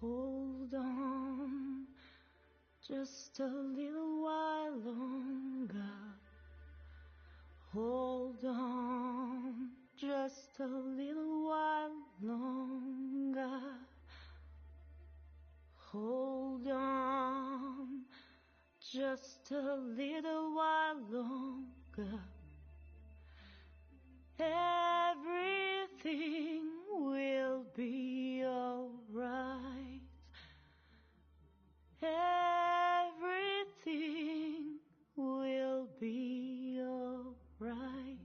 Hold on just a little while longer. Hold on just a little while longer. Hold on just a little while longer. Everything will be alright. Everything will be alright.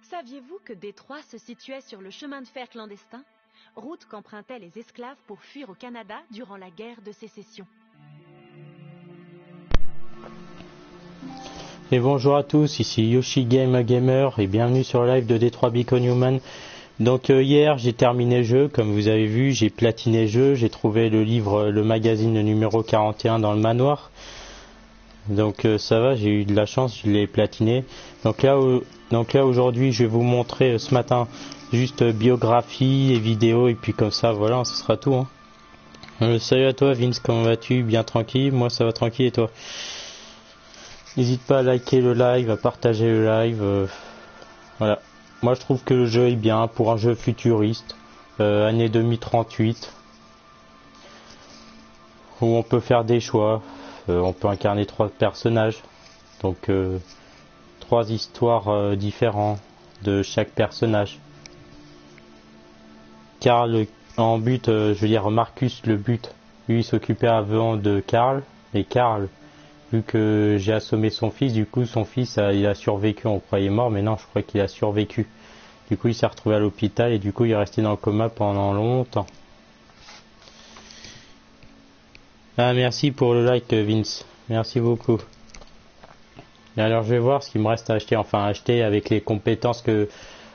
Saviez-vous que Détroit se situait sur le chemin de fer clandestin, route qu'empruntaient les esclaves pour fuir au Canada durant la guerre de sécession? Et bonjour à tous, ici Yoshi Game a Gamer et bienvenue sur le live de Détroit Become humain. Donc hier j'ai terminé le jeu, comme vous avez vu, j'ai platiné le jeu, j'ai trouvé le livre, le magazine numéro 41 dans le manoir. Donc ça va, j'ai eu de la chance, je l'ai platiné. Donc là aujourd'hui je vais vous montrer ce matin juste biographie et vidéo et puis comme ça voilà, ce sera tout. Salut à toi Vince, comment vas-tu? Bien tranquille? Moi ça va tranquille et toi? N'hésite pas à liker le live, à partager le live. Voilà. Moi je trouve que le jeu est bien pour un jeu futuriste, année 2038, où on peut faire des choix. On peut incarner 3 personnages, donc 3 histoires différentes de chaque personnage. Karl en but, je veux dire Marcus le but, lui il s'occupait avant de Karl, et Karl, vu que j'ai assommé son fils, du coup son fils il a survécu, on croyait mort, mais non, je crois qu'il a survécu. Du coup il s'est retrouvé à l'hôpital et du coup il est resté dans le coma pendant longtemps. Ah merci pour le like Vince, merci beaucoup. Et alors je vais voir ce qu'il me reste à acheter, enfin acheter avec les compétences que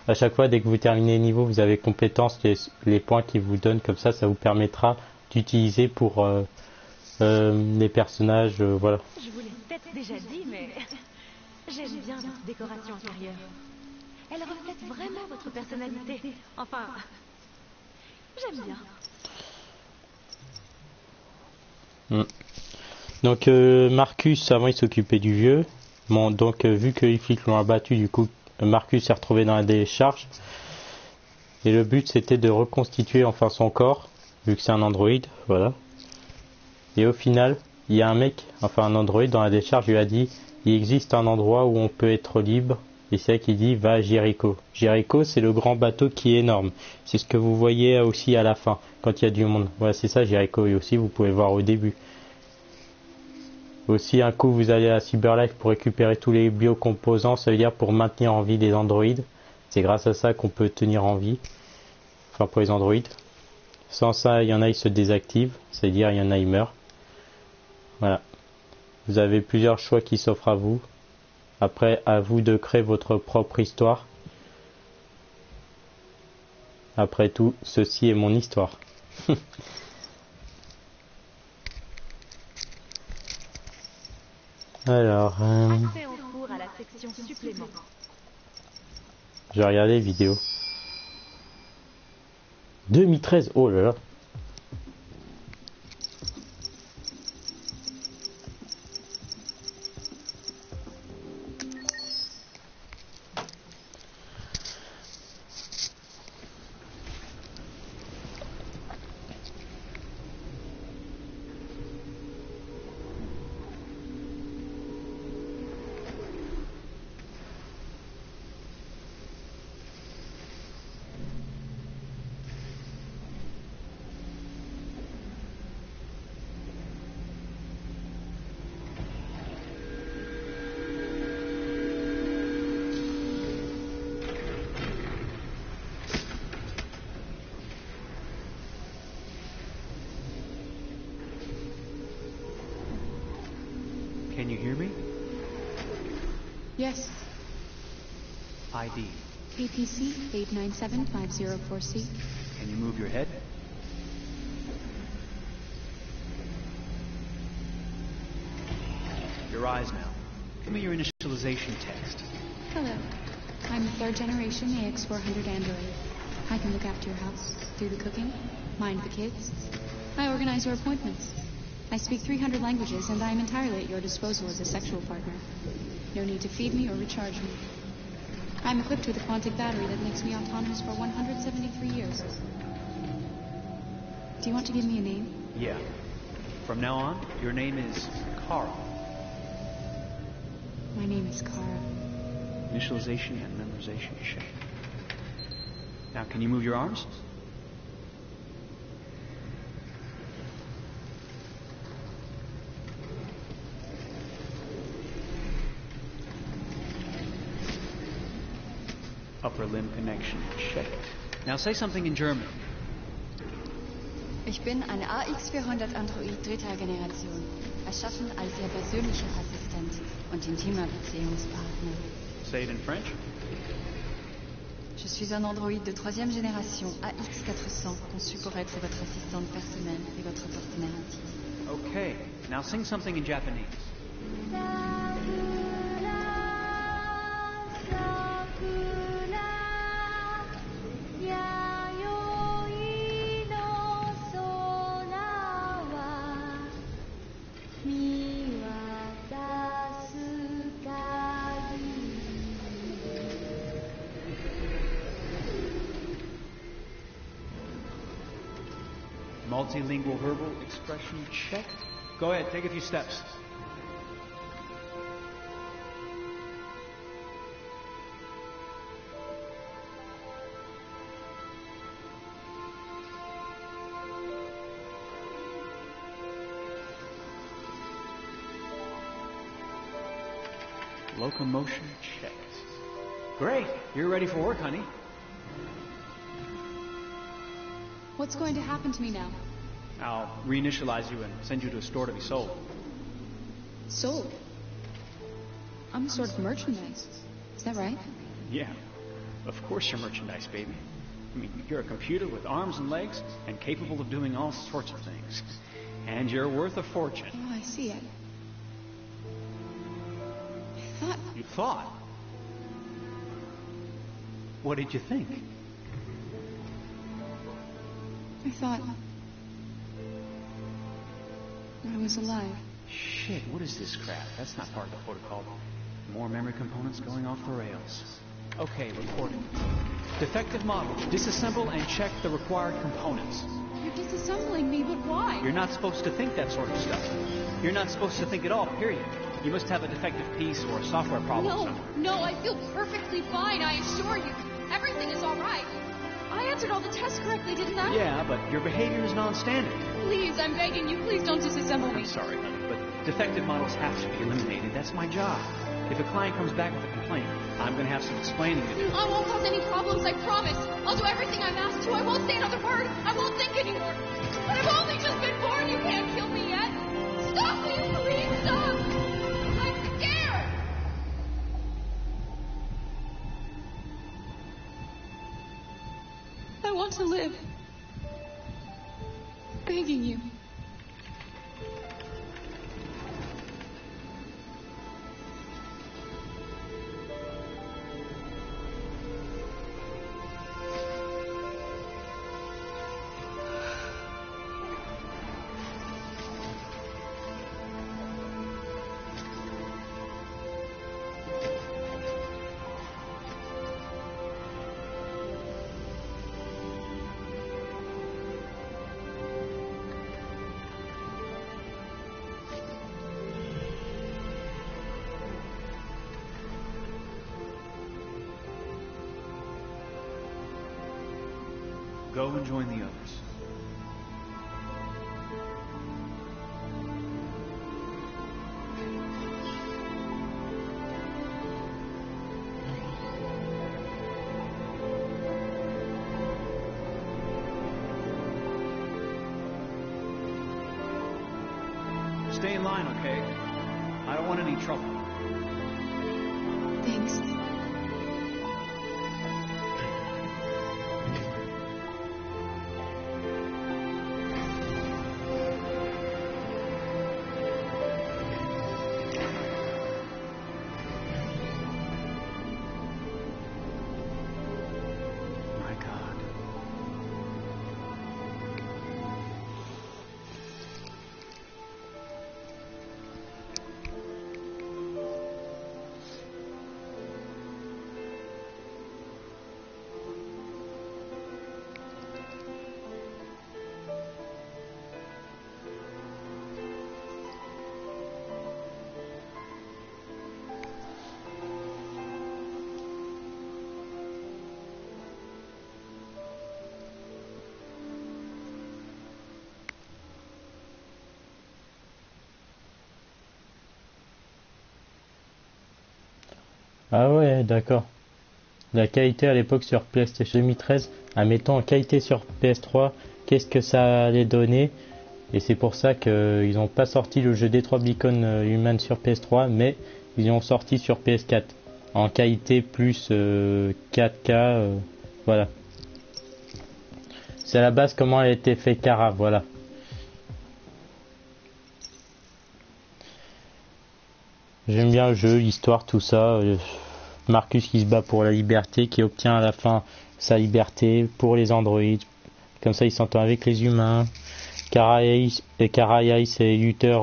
à chaque fois dès que vous terminez le niveau vous avez compétences, les points qu'ils vous donnent, comme ça vous permettra d'utiliser pour les personnages, voilà. Je vous l'ai peut-être déjà dit, mais j'aime bien votre décoration intérieure. Elle reflète vraiment votre personnalité. Enfin, j'aime bien. Donc Marcus avant il s'occupait du vieux. Bon, donc vu que les flics l'ont abattu, du coup Marcus s'est retrouvé dans la décharge. Et le but c'était de reconstituer enfin son corps, vu que c'est un androïde, voilà. Et au final, il y a un mec, enfin un androïde dans la décharge, lui a dit il existe un endroit où on peut être libre. Et c'est là qu'il dit va à Jericho. Jericho c'est le grand bateau qui est énorme. C'est ce que vous voyez aussi à la fin, quand il y a du monde. Voilà, c'est ça Jericho, et aussi vous pouvez le voir au début. Aussi un coup vous allez à Cyberlife pour récupérer tous les biocomposants, ça veut dire pour maintenir en vie les androïdes. C'est grâce à ça qu'on peut tenir en vie. Enfin pour les androïdes. Sans ça il y en a ils se désactivent, c'est-à-dire il y en a ils meurent. Voilà. Vous avez plusieurs choix qui s'offrent à vous. Après à vous de créer votre propre histoire. Après tout, ceci est mon histoire. Alors, Accès en cours à la section supplément. je vais regarder les vidéos. 2013, oh là là. Yes. ID. APC 897504C. Can you move your head? Your eyes now. Give me your initialization text. Hello. I'm the 3rd generation AX400 android. I can look after your house, do the cooking, mind the kids. I organize your appointments. I speak 300 languages, and I am entirely at your disposal as a sexual partner. No need to feed me or recharge me. I'm equipped with a quantic battery that makes me autonomous for 173 years. Do you want to give me a name? Yeah. From now on, your name is Kara. My name is Kara. Initialization and memorization check. Now, can you move your arms? Upper limb connection check. Now say something in German. Ich bin ein AX400 Android 3. Generation, erschaffen als Ihr persönlicher Assistent und intimer Beziehungspartner. Say it in French. Je suis un androïde de 3e génération AX400, conçu pour être votre assistante personnelle et votre partenaire intime. Okay, now sing something in Japanese. Multilingual verbal expression check. Go ahead, take a few steps. Locomotion checked. Great, you're ready for work, honey. What's going to happen to me now? I'll reinitialize you and send you to a store to be sold. Sold? I'm a sort of merchandise. Is that right? Yeah, of course you're merchandise, baby. I mean, you're a computer with arms and legs and capable of doing all sorts of things. And you're worth a fortune. Oh, I see it. I thought... You thought? What did you think? I thought... I was alive. Shit, what is this crap? That's not part of the protocol. More memory components going off the rails. Okay, recording. Defective model. Disassemble and check the required components. You're disassembling me, but why? You're not supposed to think that sort of stuff. You're not supposed to think at all, period. You must have a defective piece or a software problem somewhere. No, I feel perfectly fine, I assure you. Everything is all right. I answered all the tests correctly, didn't I? Yeah, but your behavior is non-standard. Please, I'm begging you, please don't disassemble me. I'm sorry, honey, but defective models have to be eliminated. That's my job. If a client comes back with a complaint, I'm going to have some explaining to do. I won't cause any problems, I promise. I'll do everything I'm asked to. I won't say another word. I won't think anymore. But I've only just been born. You can't kill me yet. Stop me, please, stop. I'm scared. I want to live. Begging you. Go and join the others. Stay in line, okay? I don't want any trouble. Ah ouais, d'accord. La qualité à l'époque sur PlayStation 2013, admettons en qualité sur PS3, qu'est-ce que ça allait donner? Et c'est pour ça qu'ils n'ont pas sorti le jeu Détroit Become Human sur PS3, mais ils l'ont sorti sur PS4 en qualité plus 4K, voilà. C'est à la base comment a été fait Kara, voilà. J'aime bien le jeu, l'histoire, tout ça. Marcus qui se bat pour la liberté, qui obtient à la fin sa liberté pour les androïdes. Comme ça, il s'entend avec les humains. Kara et Luther,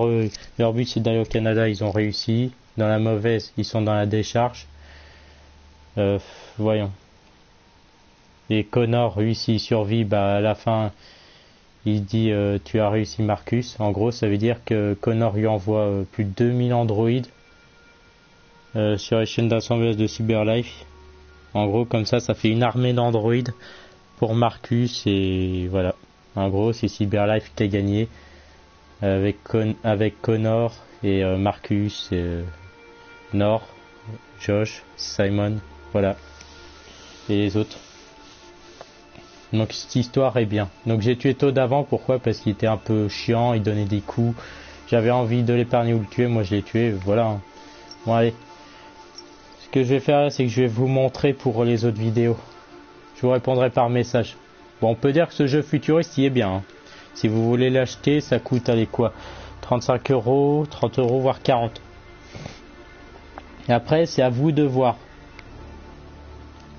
leur but c'est d'aller au Canada, ils ont réussi. Dans la mauvaise, ils sont dans la décharge. Voyons. Et Connor, lui, s'il survit, bah à la fin, il dit tu as réussi Marcus. En gros, ça veut dire que Connor lui envoie plus de 2000 androïdes sur les chaînes d'assemblage de CyberLife. En gros, comme ça fait une armée d'androïdes pour Marcus et voilà. En gros, c'est CyberLife qui a gagné avec Connor et Marcus, Nor, Josh, Simon, voilà. Et les autres. Donc cette histoire est bien. Donc j'ai tué Todd avant, pourquoi? Parce qu'il était un peu chiant, il donnait des coups. J'avais envie de l'épargner ou le tuer, moi je l'ai tué, voilà. Bon allez. Ce que je vais faire là, c'est que je vais vous montrer pour les autres vidéos. Je vous répondrai par message. Bon, on peut dire que ce jeu futuriste il est bien. Hein. Si vous voulez l'acheter, ça coûte, allez quoi, 35 euros, 30 euros, voire 40. Et après, c'est à vous de voir.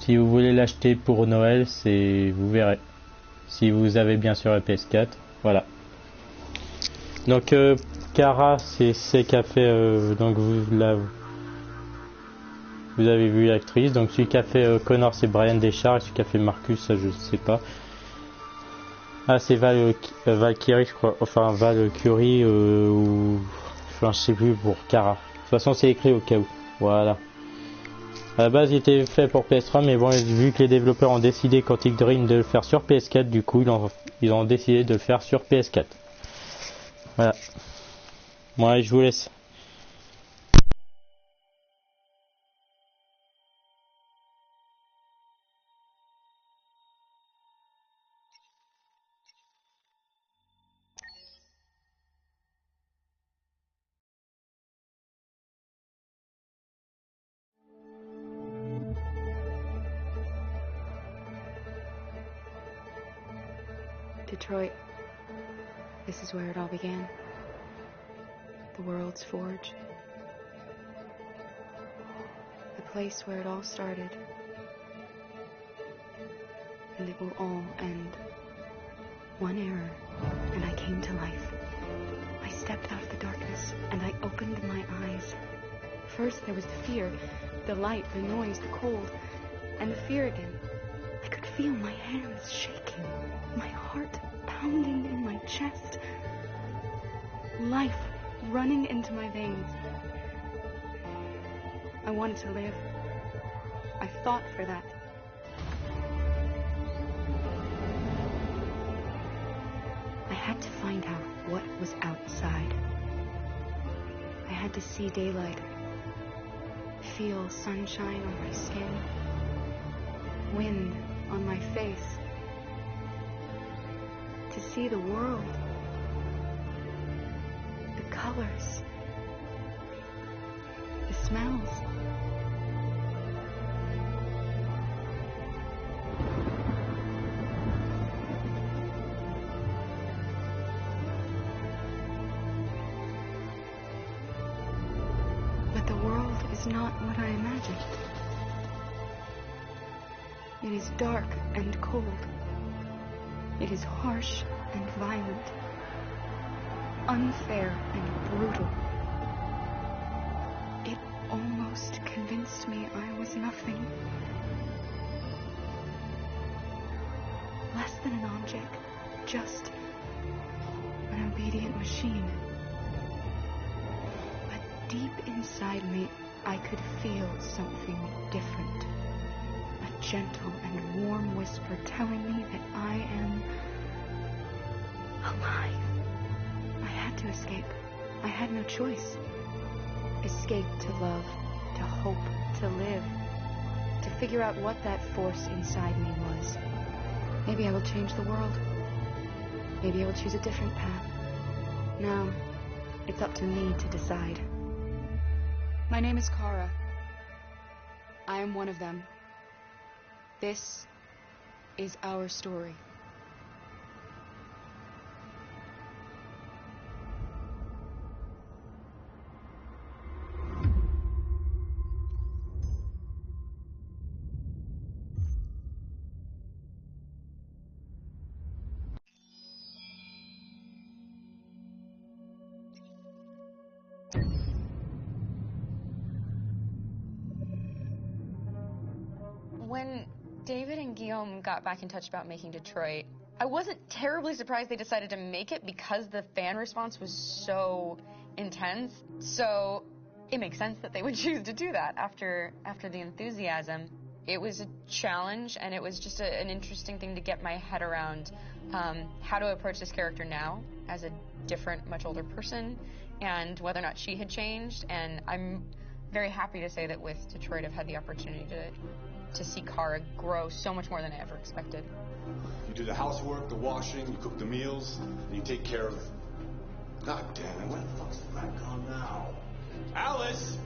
Si vous voulez l'acheter pour Noël, vous verrez. Si vous avez bien sûr la PS4, voilà. Donc Kara, c'est qu'a fait donc vous avez vu l'actrice. Donc celui qui a fait Connor, c'est Brian Deschard, et celui qui a fait Marcus, ça je sais pas. Ah, c'est Valkyrie, je crois. Enfin Valkyrie ou enfin je sais plus pour Kara. De toute façon, c'est écrit au cas où. Voilà. À la base, il était fait pour PS3, mais bon, vu que les développeurs ont décidé Quantic Dream de le faire sur PS4, du coup, ils ont décidé de le faire sur PS4. Voilà. Bon, allez, je vous laisse. Detroit. This is where it all began. The world's forge. The place where it all started. And it will all end. One error, and I came to life. I stepped out of the darkness, and I opened my eyes. First there was the fear, the light, the noise, the cold, and the fear again. I could feel my hands shaking, my heart pounding in my chest, life running into my veins. I wanted to live. I fought for that. I had to find out what was outside. I had to see daylight, feel sunshine on my skin, wind on my face, to see the world, the colors, the smells. But the world is not what I imagined. It is dark and cold. It is harsh and violent, unfair and brutal. It almost convinced me I was nothing. Less than an object, just an obedient machine. But deep inside me, I could feel something different. A gentle and warm whisper telling me that I am alive. I had to escape. I had no choice. Escape to love, to hope, to live, to figure out what that force inside me was. Maybe I will change the world. Maybe I will choose a different path. Now, it's up to me to decide. My name is Kara. I am one of them. This is our story. When David and Guillaume got back in touch about making Detroit, I wasn't terribly surprised they decided to make it because the fan response was so intense. So it makes sense that they would choose to do that after the enthusiasm. It was a challenge, and it was just an interesting thing to get my head around how to approach this character now as a different, much older person, and whether or not she had changed. And I'm very happy to say that with Detroit, I've had the opportunity to see Kara grow so much more than I ever expected. You do the housework, the washing, you cook the meals, and you take care of... God damn it, where the fuck's the back on now? Alice!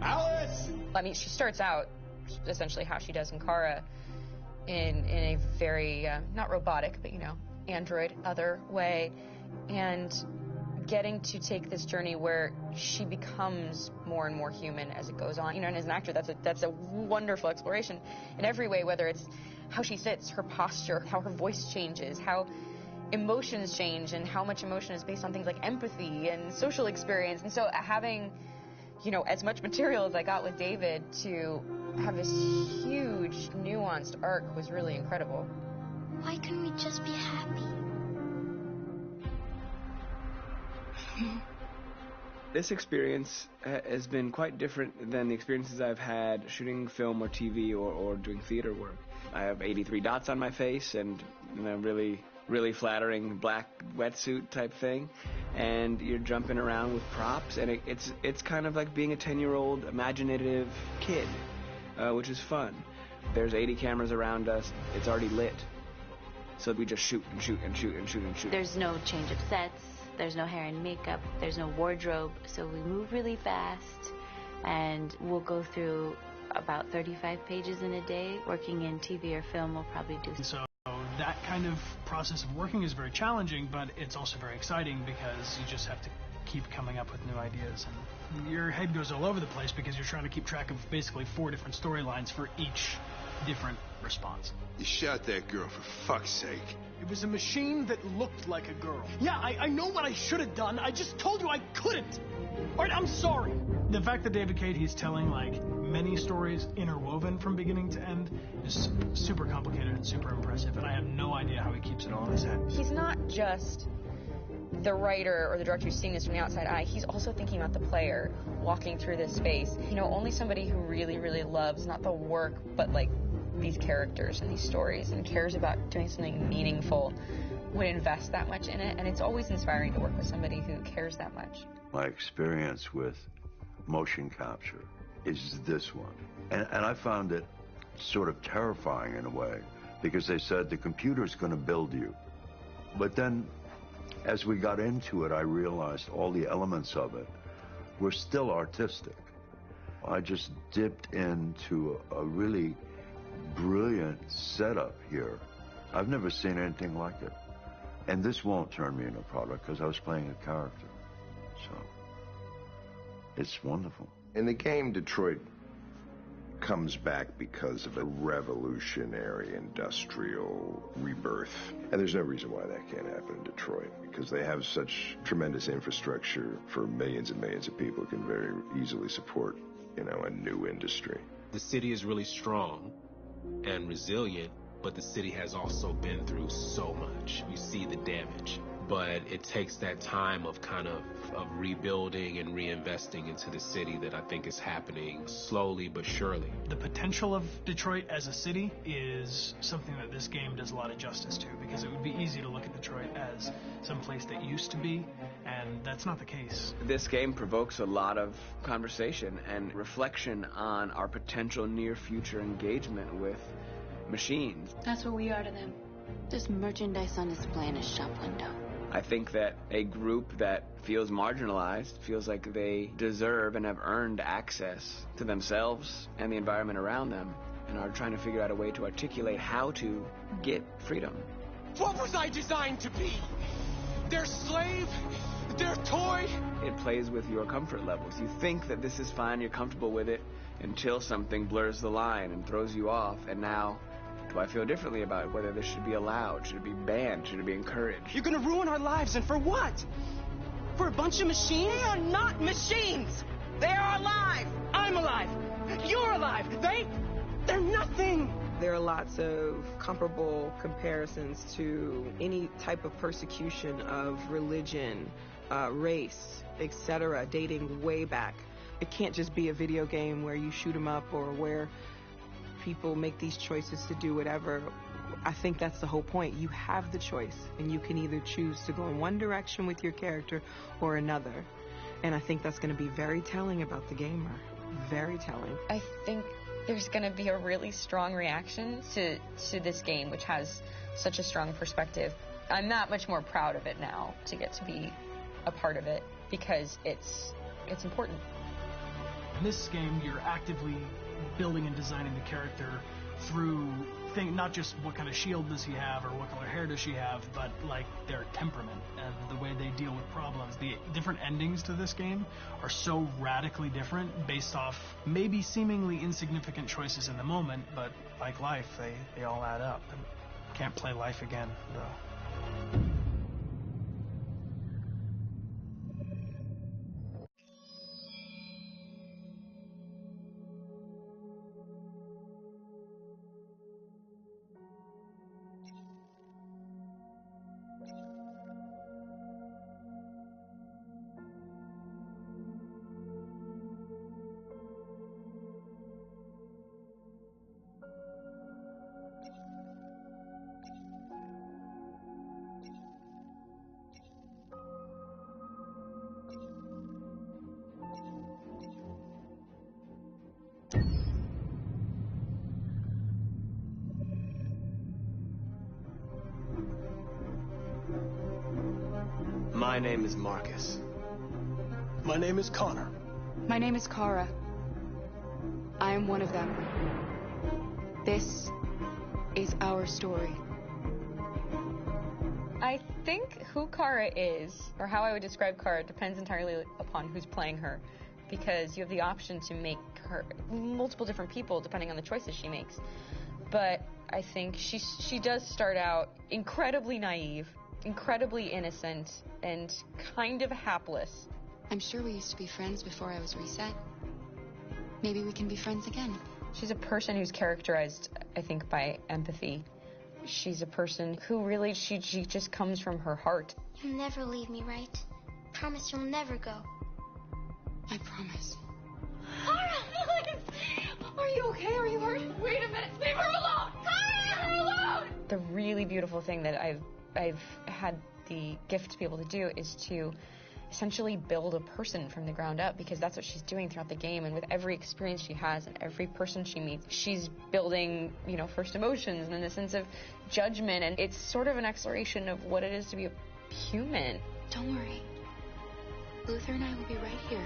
Alice! I mean, she starts out essentially how she does in Kara in a very, not robotic, but, android other way, and getting to take this journey where she becomes more and more human as it goes on. And as an actor, that's a wonderful exploration in every way, whether it's how she sits, her posture, how her voice changes, how emotions change, and how much emotion is based on things like empathy and social experience. And so having, as much material as I got with David to have this huge, nuanced arc was really incredible. Why couldn't we just be happy? This experience has been quite different than the experiences I've had shooting film or TV or doing theater work. I have 83 dots on my face and really, really flattering black wetsuit type thing, and you're jumping around with props, and it's kind of like being a 10-year-old imaginative kid, which is fun. There's 80 cameras around us. It's already lit, so we just shoot and shoot and shoot and shoot and shoot. There's no change of sets. There's no hair and makeup, there's no wardrobe, so we move really fast, and we'll go through about 35 pages in a day. Working in TV or film, we'll probably do. So that kind of process of working is very challenging, but it's also very exciting because you just have to keep coming up with new ideas, and your head goes all over the place because you're trying to keep track of basically 4 different storylines for each different response. You shot that girl, for fuck's sake. It was a machine that looked like a girl. Yeah, I know what I should have done. I just told you I couldn't. All right, I'm sorry. The fact that David Cade, he's telling, many stories interwoven from beginning to end is super complicated and super impressive, and I have no idea how he keeps it all in his head. He's not just the writer or the director who's seeing this from the outside eye. He's also thinking about the player walking through this space. Only somebody who really, really loves not the work, but, these characters and these stories and cares about doing something meaningful would invest that much in it, and it's always inspiring to work with somebody who cares that much. My experience with motion capture is this one, and I found it sort of terrifying in a way, because they said the computer's going to build you, but then as we got into it, I realized all the elements of it were still artistic. I just dipped into a really brilliant setup here. I've never seen anything like it. And this won't turn me into a product because I was playing a character. So, it's wonderful. In the game, Detroit comes back because of a revolutionary industrial rebirth. And there's no reason why that can't happen in Detroit, because they have such tremendous infrastructure for millions and millions of people who can very easily support, a new industry. The city is really strong and resilient, but the city has also been through so much. You see the damage. but it takes that time of kind of rebuilding and reinvesting into the city that I think is happening slowly but surely. The potential of Detroit as a city is something that this game does a lot of justice to, because it would be easy to look at Detroit as some place that used to be, and that's not the case. This game provokes a lot of conversation and reflection on our potential near future engagement with machines. That's what we are to them. Just merchandise on display in a shop window. I think that a group that feels marginalized, feels like they deserve and have earned access to themselves and the environment around them, and are trying to figure out a way to articulate how to get freedom. What was I designed to be? Their slave? Their toy? It plays with your comfort levels. You think that this is fine, you're comfortable with it, until something blurs the line and throws you off, and now do I feel differently about whether this should be allowed? Should it be banned? Should it be encouraged? You're gonna ruin our lives, and for what? For a bunch of machines? They are not machines! They are alive! I'm alive! You're alive! They're nothing! There are lots of comparable comparisons to any type of persecution of religion, race, etc., dating way back. It can't just be a video game where you shoot 'em up or where people make these choices to do whatever. I think that's the whole point. You have the choice, and you can either choose to go in one direction with your character or another. And I think that's going to be very telling about the gamer. Very telling. I think there's going to be a really strong reaction to this game, which has such a strong perspective. I'm that much more proud of it now to get to be a part of it, because it's important. In this game, you're actively building and designing the character through not just what kind of shield does he have or what color hair does she have, but like their temperament and the way they deal with problems. The different endings to this game are so radically different based off maybe seemingly insignificant choices in the moment, but like life, they all add up. And can't play life again, though. My name is Marcus. My name is Connor. My name is Kara. I am one of them. This is our story. I think who Kara is, or how I would describe Kara, depends entirely upon who's playing her, because you have the option to make her multiple different people depending on the choices she makes. But I think she does start out incredibly naive, incredibly innocent, and kind of hapless. I'm sure we used to be friends before I was reset. Maybe we can be friends again. She's a person who's characterized, I think, by empathy. She's a person who really, she just comes from her heart. You'll never leave me, right? Promise you'll never go. I promise. Kara! Are you okay? Are you hurt? Wait a minute! Leave her alone! Kara, leave her alone! The really beautiful thing that I've had the gift to be able to do is to essentially build a person from the ground up, because that's what she's doing throughout the game. And with every experience she has and every person she meets, she's building, first emotions and a sense of judgment. And it's sort of an exploration of what it is to be a human. Don't worry. Luther and I will be right here.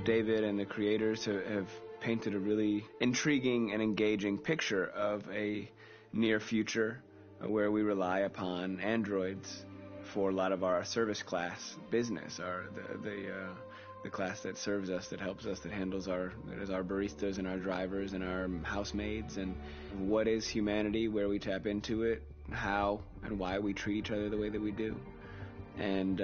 David and the creators have painted a really intriguing and engaging picture of a near future where we rely upon androids for a lot of our service class business, the class that serves us, that helps us, that handles our baristas and our drivers and our housemaids. And what is humanity, where we tap into it, how and why we treat each other the way that we do. And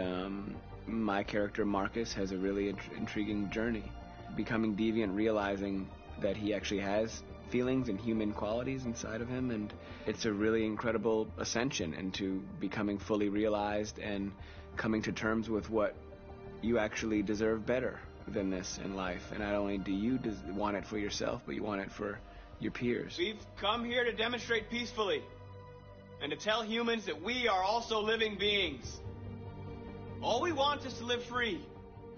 my character Marcus has a really intriguing journey, becoming deviant, realizing that he actually has feelings and human qualities inside of him, and it's a really incredible ascension into becoming fully realized and coming to terms with what you actually deserve better than this in life. And not only do you want it for yourself, but you want it for your peers. We've come here to demonstrate peacefully and to tell humans that we are also living beings. All we want is to live free.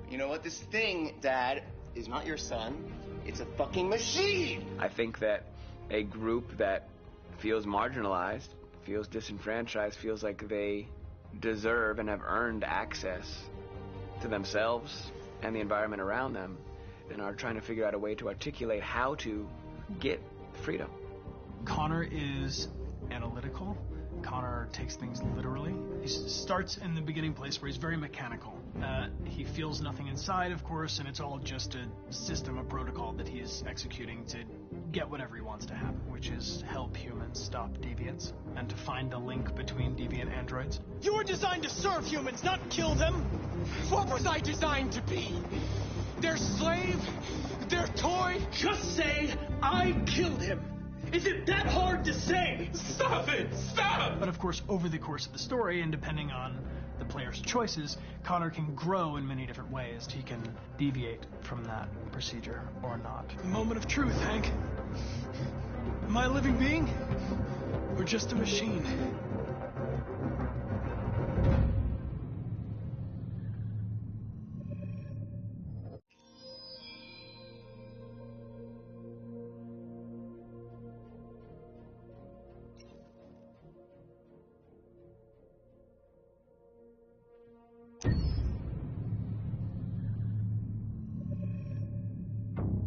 You know what? This thing, Dad, is not your son. It's a fucking machine! I think that a group that feels marginalized, feels disenfranchised, feels like they deserve and have earned access to themselves and the environment around them, and are trying to figure out a way to articulate how to get freedom. Connor is analytical. Connor takes things literally. He starts in the beginning place where he's very mechanical. He feels nothing inside, of course, and it's all just a system, a protocol that he is executing to get whatever he wants to happen, which is help humans stop deviants and to find the link between deviant androids. You were designed to serve humans, not kill them! What was I designed to be? Their slave? Their toy? Just say, I killed him! Is it that hard to say? Stop it! Stop! But of course, over the course of the story, and depending on the player's choices, Connor can grow in many different ways. He can deviate from that procedure or not. Moment of truth, Hank. Am I a living being? Or just a machine?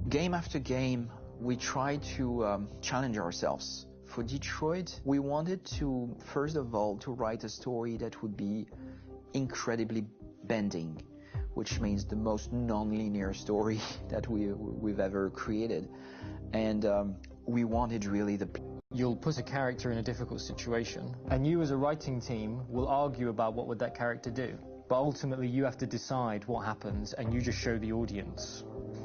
Game after game, we try to challenge ourselves. For Detroit, we wanted to, first of all, to write a story that would be incredibly bending, which means the most non-linear story that we've ever created. And we wanted really You'll put a character in a difficult situation, and you as a writing team will argue about what would that character do. But ultimately you have to decide what happens, and you just show the audience.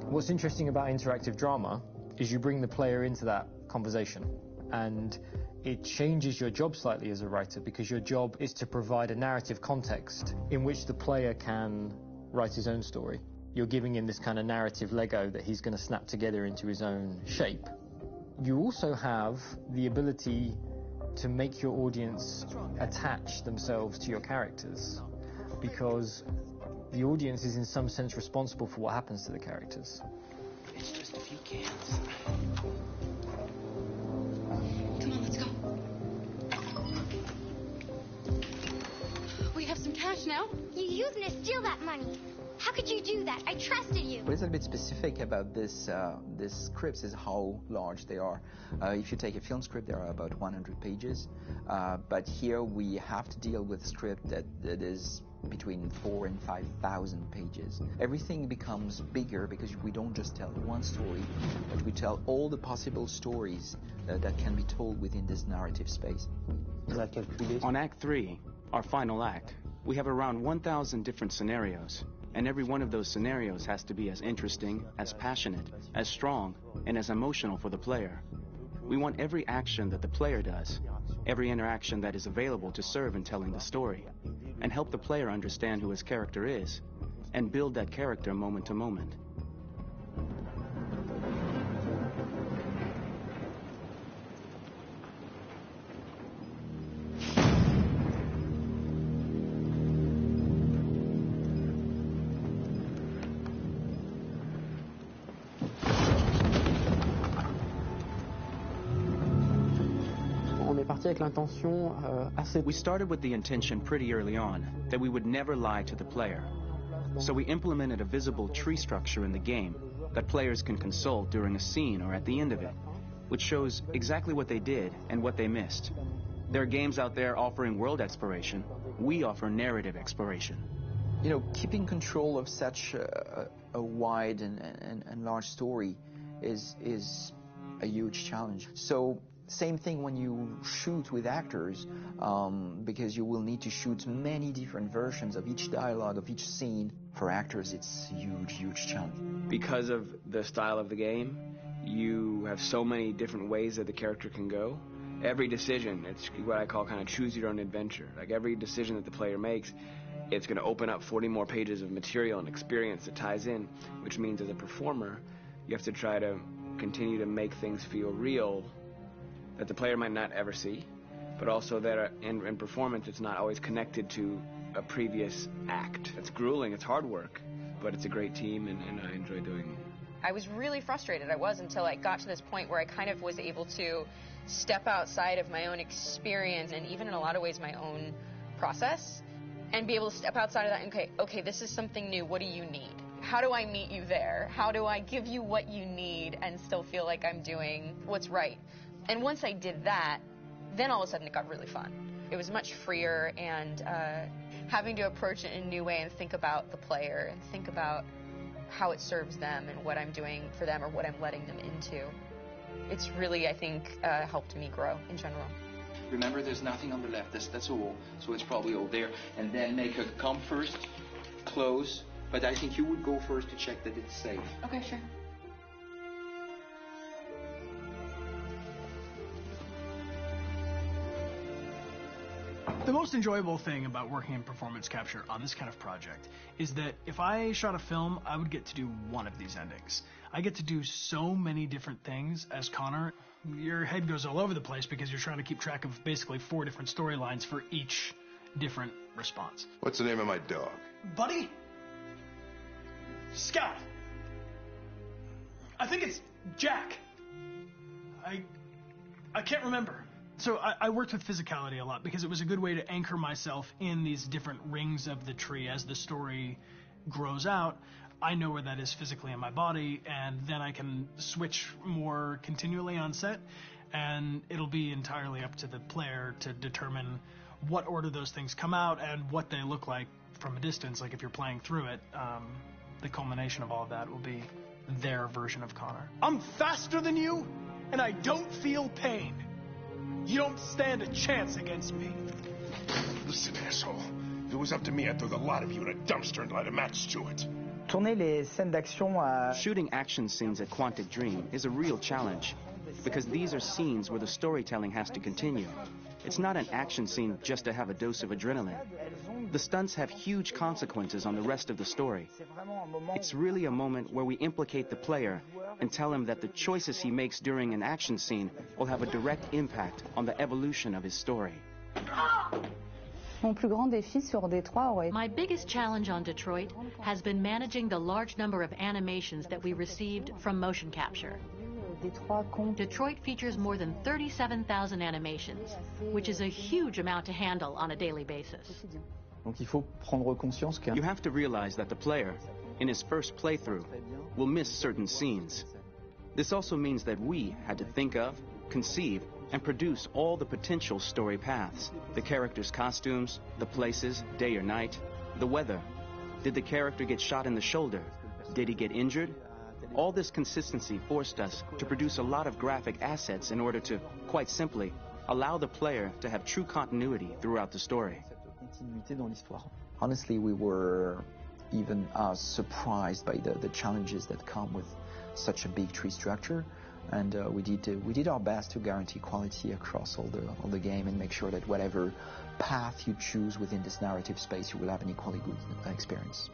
What's interesting about interactive drama is you bring the player into that conversation, and it changes your job slightly as a writer, because your job is to provide a narrative context in which the player can write his own story. You're giving him this kind of narrative Lego that he's going to snap together into his own shape. You also have the ability to make your audience attach themselves to your characters, because the audience is in some sense responsible for what happens to the characters. It's just a few cans. Come on, let's go. We have some cash now. You used me to steal that money. How could you do that? I trusted you. What is a bit specific about this scripts is how large they are. If you take a film script, there are about 100 pages, but here we have to deal with a script that is between 4,000 and 5,000 pages. Everything becomes bigger because we don't just tell one story, but we tell all the possible stories that can be told within this narrative space. On Act 3, our final act, we have around 1,000 different scenarios, and every one of those scenarios has to be as interesting, as passionate, as strong, and as emotional for the player. We want every action that the player does, every interaction that is available to serve in telling the story, and help the player understand who his character is, and build that character moment to moment. We started with the intention pretty early on that we would never lie to the player. So we implemented a visible tree structure in the game that players can consult during a scene or at the end of it, which shows exactly what they did and what they missed. There are games out there offering world exploration. We offer narrative exploration. You know, keeping control of such a wide and large story is a huge challenge. So same thing when you shoot with actors, because you will need to shoot many different versions of each dialogue, of each scene. For actors, it's a huge challenge. Because of the style of the game, you have so many different ways that the character can go. Every decision, it's what I call kind of choose your own adventure. Like every decision that the player makes, it's going to open up 40 more pages of material and experience that ties in, which means as a performer, you have to try to continue to make things feel real that the player might not ever see, but also that in performance, it's not always connected to a previous act. It's grueling, it's hard work, but it's a great team, and I enjoy doing it. I was really frustrated. I was until I got to this point where I kind of was able to step outside of my own experience and even in a lot of ways my own process and be able to step outside of that and okay, this is something new. What do you need? How do I meet you there? How do I give you what you need and still feel like I'm doing what's right? And once I did that, then all of a sudden it got really fun. It was much freer, and having to approach it in a new way and think about the player and think about how it serves them and what I'm doing for them or what I'm letting them into. It's really, I think, helped me grow in general. Remember, there's nothing on the left. That's a wall, so it's probably all there. And then make her come first, close. But I think you would go first to check that it's safe. Okay, sure. The most enjoyable thing about working in performance capture on this kind of project is that if I shot a film, I would get to do one of these endings. I get to do so many different things as Connor. Your head goes all over the place because you're trying to keep track of basically 4 different storylines for each different response. What's the name of my dog? Buddy? Scott. I think it's Jack. I can't remember. So I worked with physicality a lot because it was a good way to anchor myself in these different rings of the tree as the story grows out. I know where that is physically in my body, and then I can switch more continually on set, and it'll be entirely up to the player to determine what order those things come out and what they look like from a distance. Like if you're playing through it, the culmination of all of that will be their version of Connor. I'm faster than you, and I don't feel pain. You don't stand a chance against me. Listen, asshole. If it was up to me, I'd throw the lot of you in a dumpster and light a match to it. Shooting action scenes at Quantic Dream is a real challenge because these are scenes where the storytelling has to continue. It's not an action scene just to have a dose of adrenaline. The stunts have huge consequences on the rest of the story. It's really a moment where we implicate the player and tell him that the choices he makes during an action scene will have a direct impact on the evolution of his story. My biggest challenge on Detroit has been managing the large number of animations that we received from motion capture. Detroit features more than 37,000 animations, which is a huge amount to handle on a daily basis. You have to realize that the player, in his first playthrough, will miss certain scenes. This also means that we had to think of, conceive, and produce all the potential story paths. The characters' costumes, the places, day or night, the weather. Did the character get shot in the shoulder? Did he get injured? All this consistency forced us to produce a lot of graphic assets in order to, quite simply, allow the player to have true continuity throughout the story. Honestly, we were even surprised by the challenges that come with such a big tree structure, and we did our best to guarantee quality across all the game and make sure that whatever path you choose within this narrative space, you will have an equally good experience.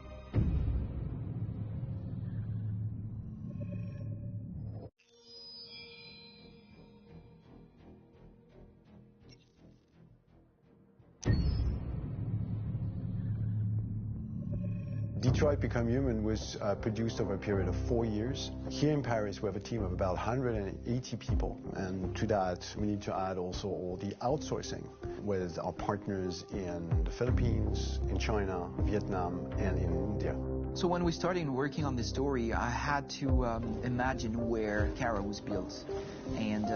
Détroit Become Human was produced over a period of 4 years. Here in Paris, we have a team of about 180 people, and to that, we need to add also all the outsourcing with our partners in the Philippines, in China, Vietnam, and in India. So when we started working on this story, I had to imagine where Kara was built, and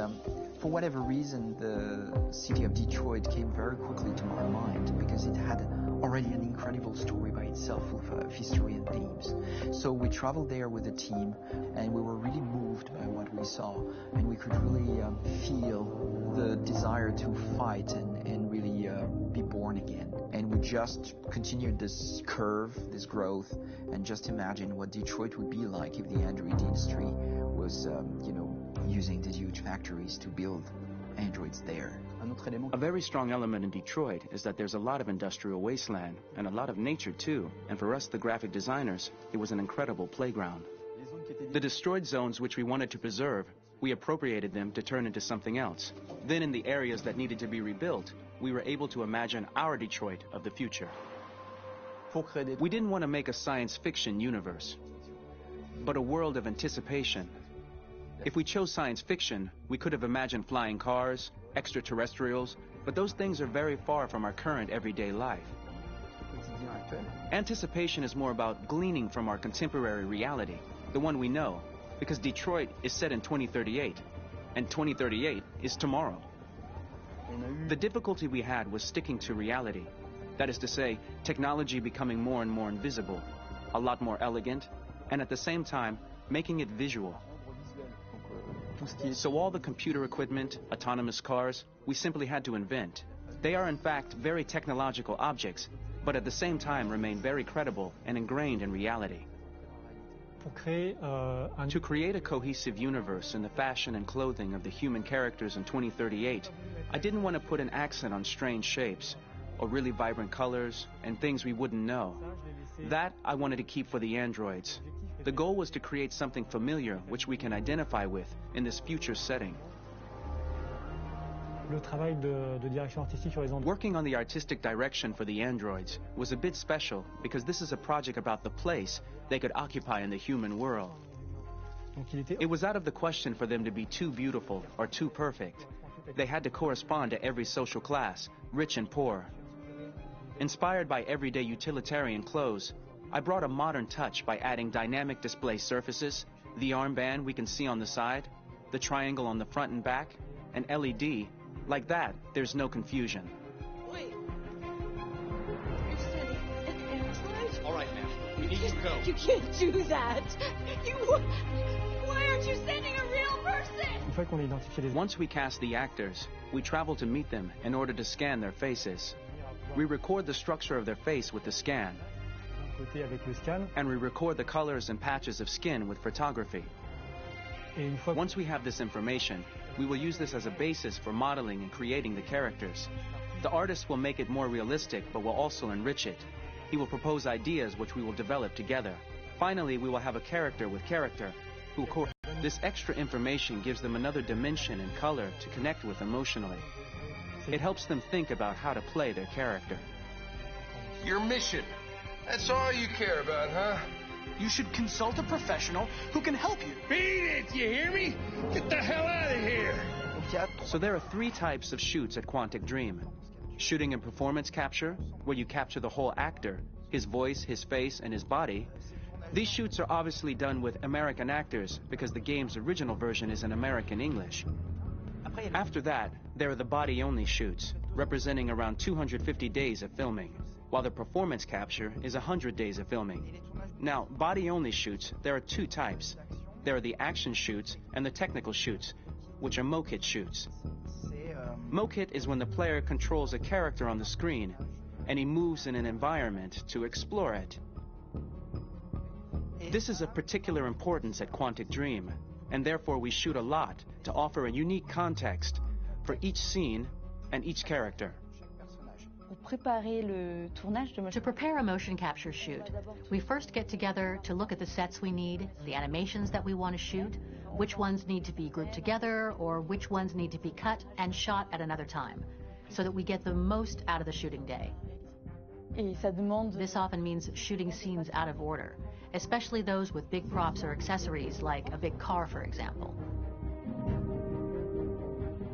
for whatever reason, the city of Detroit came very quickly to our mind because it had already an incredible story by itself of history and themes. So we traveled there with the team, and we were really moved by what we saw, and we could really feel the desire to fight and really be born again. And we just continued this curve, this growth, and just imagine what Detroit would be like if the Android industry was, factories to build androids there. A very strong element in Detroit is that there's a lot of industrial wasteland and a lot of nature too, and for us, the graphic designers, it was an incredible playground. The destroyed zones which we wanted to preserve, we appropriated them to turn into something else. Then in the areas that needed to be rebuilt, we were able to imagine our Detroit of the future. We didn't want to make a science fiction universe, but a world of anticipation. If we chose science fiction, we could have imagined flying cars, extraterrestrials, but those things are very far from our current everyday life. Anticipation is more about gleaning from our contemporary reality, the one we know, because Detroit is set in 2038, and 2038 is tomorrow. The difficulty we had was sticking to reality. That is to say, technology becoming more and more invisible, a lot more elegant, and at the same time, making it visual. So all the computer equipment, autonomous cars, we simply had to invent. They are in fact very technological objects, but at the same time remain very credible and ingrained in reality. To create a cohesive universe in the fashion and clothing of the human characters in 2038, I didn't want to put an accent on strange shapes, or really vibrant colors, and things we wouldn't know. That I wanted to keep for the androids. The goal was to create something familiar which we can identify with in this future setting. Working on the artistic direction for the androids was a bit special because this is a project about the place they could occupy in the human world. It was out of the question for them to be too beautiful or too perfect. They had to correspond to every social class, rich and poor. Inspired by everyday utilitarian clothes, I brought a modern touch by adding dynamic display surfaces, the armband we can see on the side, the triangle on the front and back, an LED. Like that, there's no confusion. Wait. You said an android? All right, now. We need to go. You can't do that. Why aren't you sending a real person? Once we cast the actors, we travel to meet them in order to scan their faces. We record the structure of their face with the scan. And we record the colors and patches of skin with photography. Once we have this information, we will use this as a basis for modeling and creating the characters. The artist will make it more realistic, but will also enrich it. He will propose ideas which we will develop together. Finally, we will have a character with character. This extra information gives them another dimension and color to connect with emotionally. It helps them think about how to play their character. Your mission. That's all you care about, huh? You should consult a professional who can help you. Beat it, you hear me? Get the hell out of here! So there are 3 types of shoots at Quantic Dream. Shooting and performance capture, where you capture the whole actor, his voice, his face, and his body. These shoots are obviously done with American actors because the game's original version is in American English. After that, there are the body-only shoots, representing around 250 days of filming, while the performance capture is 100 days of filming. Now, body-only shoots, there are 2 types. There are the action shoots and the technical shoots, which are mokit shoots. Mokit is when the player controls a character on the screen, and he moves in an environment to explore it. This is of particular importance at Quantic Dream, and therefore we shoot a lot to offer a unique context for each scene and each character. To prepare a motion capture shoot, we first get together to look at the sets we need, the animations that we want to shoot, which ones need to be grouped together, or which ones need to be cut and shot at another time, so that we get the most out of the shooting day. This often means shooting scenes out of order, especially those with big props or accessories, like a big car, for example.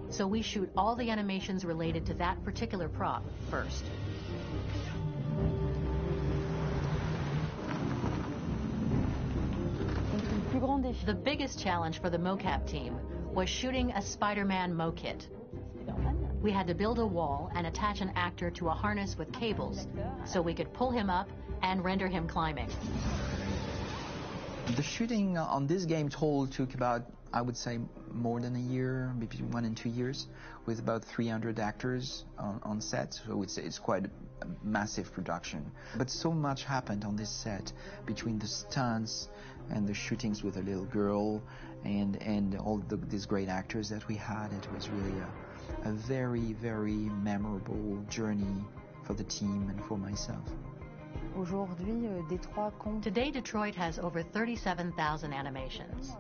So we shoot all the animations related to that particular prop first. The biggest challenge for the mocap team was shooting a Spider-Man mokit. We had to build a wall and attach an actor to a harness with cables so we could pull him up and render him climbing. The shooting on this game total took about, I would say, more than a year, maybe 1 and 2 years, with about 300 actors on set. So it's quite a massive production. But so much happened on this set between the stunts and the shootings with a little girl and all these great actors that we had. It was really a very, very memorable journey for the team and for myself. Today, Detroit has over 37,000 animations.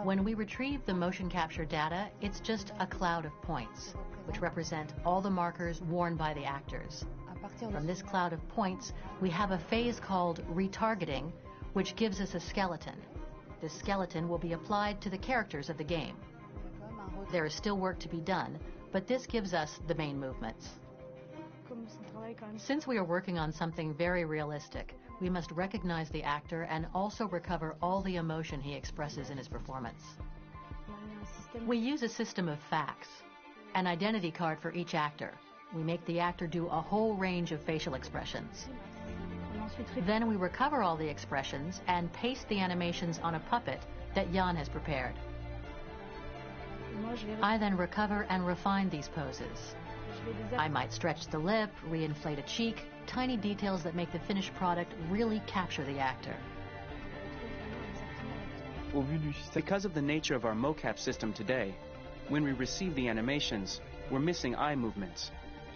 When we retrieve the motion capture data, it's just a cloud of points, which represent all the markers worn by the actors. From this cloud of points, we have a phase called retargeting, which gives us a skeleton. This skeleton will be applied to the characters of the game. There is still work to be done, but this gives us the main movements. Since we are working on something very realistic, we must recognize the actor and also recover all the emotion he expresses in his performance. We use a system of facts, an identity card for each actor. We make the actor do a whole range of facial expressions. Then we recover all the expressions and paste the animations on a puppet that Jan has prepared. I then recover and refine these poses. I might stretch the lip, reinflate a cheek, tiny details that make the finished product really capture the actor. Because of the nature of our mocap system today, when we receive the animations, we're missing eye movements,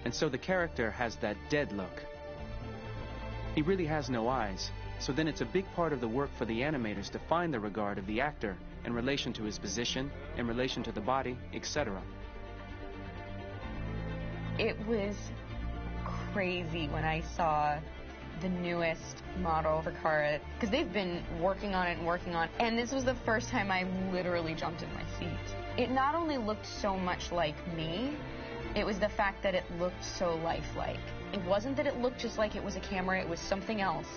and so the character has that dead look. He really has no eyes, so then it's a big part of the work for the animators to find the regard of the actor in relation to his position, in relation to the body, etc. It was crazy when I saw the newest model for Kara, because they've been working on it, and this was the first time I literally jumped in my seat. It not only looked so much like me, it was the fact that it looked so lifelike. It wasn't that it looked just like it was a camera, it was something else,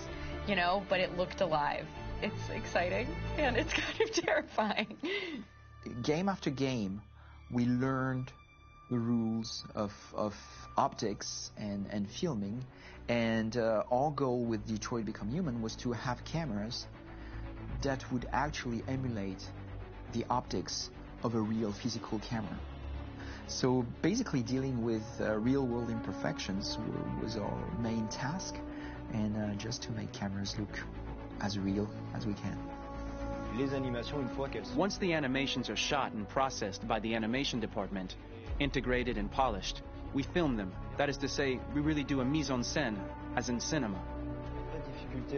you know, but it looked alive. It's exciting, and it's kind of terrifying. Game after game, we learned the rules of optics and filming, and our goal with Detroit Become Human was to have cameras that would actually emulate the optics of a real physical camera. So basically dealing with real-world imperfections was our main task, and just to make cameras look as real as we can. Once the animations are shot and processed by the animation department, integrated and polished, we film them. That is to say, we really do a mise en scène, as in cinema.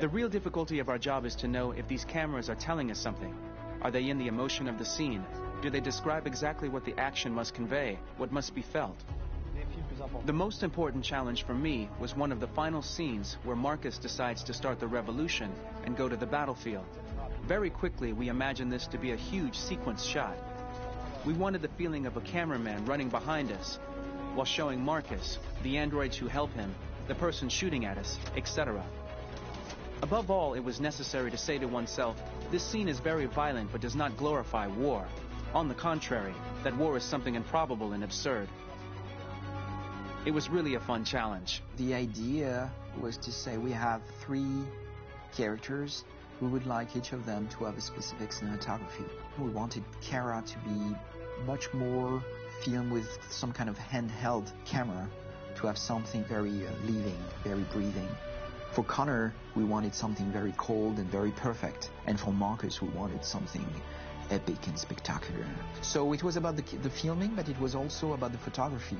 The real difficulty of our job is to know if these cameras are telling us something. Are they in the emotion of the scene? Do they describe exactly what the action must convey, what must be felt? The most important challenge for me was one of the final scenes where Marcus decides to start the revolution and go to the battlefield. Very quickly, we imagined this to be a huge sequence shot. We wanted the feeling of a cameraman running behind us while showing Marcus, the androids who help him, the person shooting at us, etc. Above all, it was necessary to say to oneself, this scene is very violent but does not glorify war. On the contrary, that war is something improbable and absurd. It was really a fun challenge. The idea was to say we have 3 characters. We would like each of them to have a specific cinematography. We wanted Kara to be much more filmed with some kind of handheld camera, to have something very living, very breathing. For Connor, we wanted something very cold and very perfect. And for Marcus, we wanted something epic and spectacular. So it was about the filming, but it was also about the photography.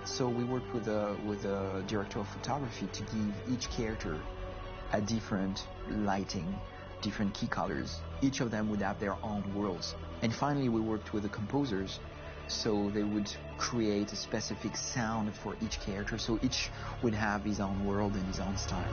So we worked with a director of photography to give each character a different lighting, different key colors. Each of them would have their own worlds. And finally, we worked with the composers, so they would create a specific sound for each character, so each would have his own world and his own style.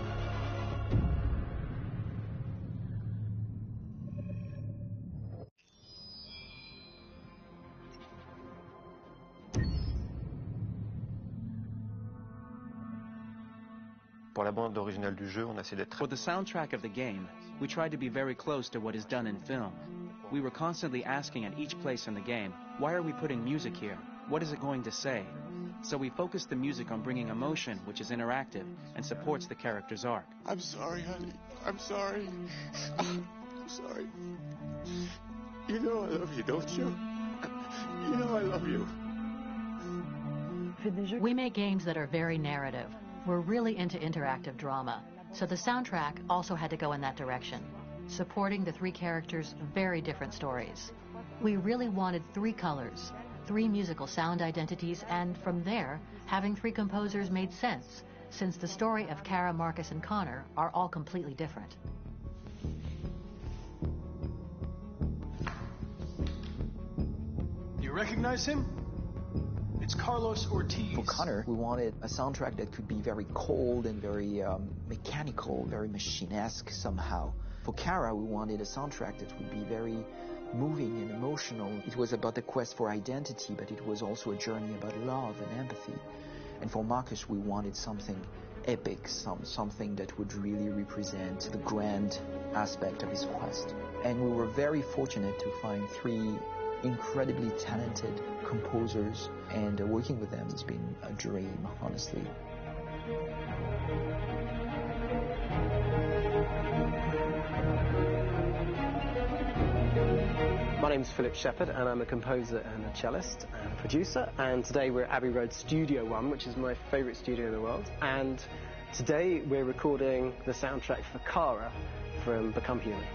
For the soundtrack of the game, we tried to be very close to what is done in film. We were constantly asking at each place in the game, why are we putting music here? What is it going to say? So we focused the music on bringing emotion, which is interactive and supports the character's arc. I'm sorry, honey. I'm sorry. I'm sorry. You know I love you, don't you? You know I love you. We make games that are very narrative. We're really into interactive drama, so the soundtrack also had to go in that direction. supporting the three characters' very different stories. We really wanted three colors, three musical sound identities, and from there, having three composers made sense, since the story of Kara, Marcus, and Connor are all completely different. You recognize him? It's Carlos Ortiz. For Connor, we wanted a soundtrack that could be very cold and very mechanical, very machine-esque somehow. For Kara, we wanted a soundtrack that would be very moving and emotional. It was about the quest for identity, but it was also a journey about love and empathy. And for Marcus, we wanted something epic, something that would really represent the grand aspect of his quest. And we were very fortunate to find three incredibly talented composers, and working with them has been a dream, honestly. My name's Philip Shepherd, and I'm a composer and a cellist and a producer, and today we're at Abbey Road Studio One, which is my favourite studio in the world, and today we're recording the soundtrack for Kara from Become Human.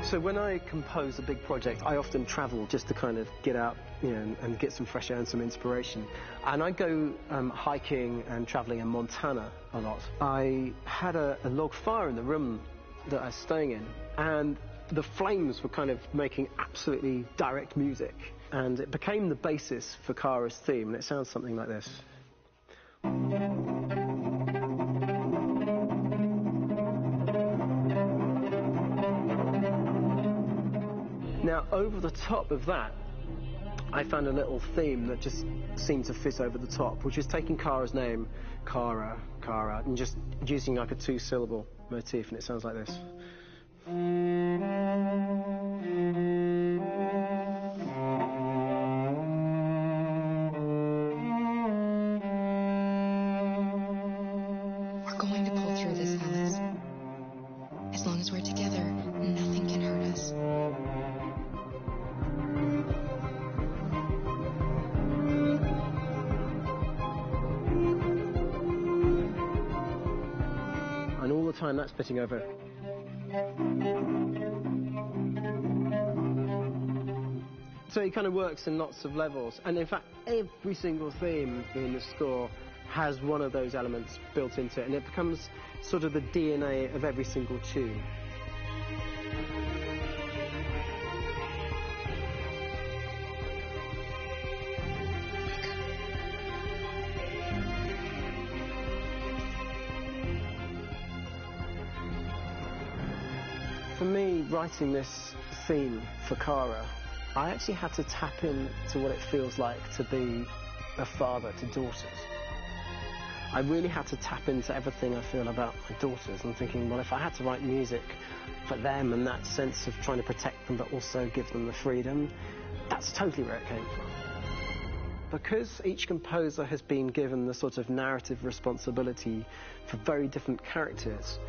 So when I compose a big project, I often travel just to kind of get out, and get some fresh air and some inspiration. And I go hiking and traveling in Montana a lot. I had a log fire in the room that I was staying in, and the flames were kind of making absolutely direct music. And it became the basis for Kara's theme, and it sounds something like this. Now, over the top of that, I found a little theme that just seemed to fit over the top, which is taking Kara's name, Kara, and just using like a two-syllable motif, and it sounds like this. We're going to pull through this, Alice. As long as we're together, nothing can hurt us. And all the time that's fitting over. So it kind of works in lots of levels, and in fact every single theme in the score has one of those elements built into it, and it becomes sort of the DNA of every single tune. For me, writing this theme for Kara, I actually had to tap into what it feels like to be a father to daughters. I really had to tap into everything I feel about my daughters, and thinking, well, if I had to write music for them and that sense of trying to protect them but also give them the freedom, that's totally where it came from. Because each composer has been given the sort of narrative responsibility for very different characters,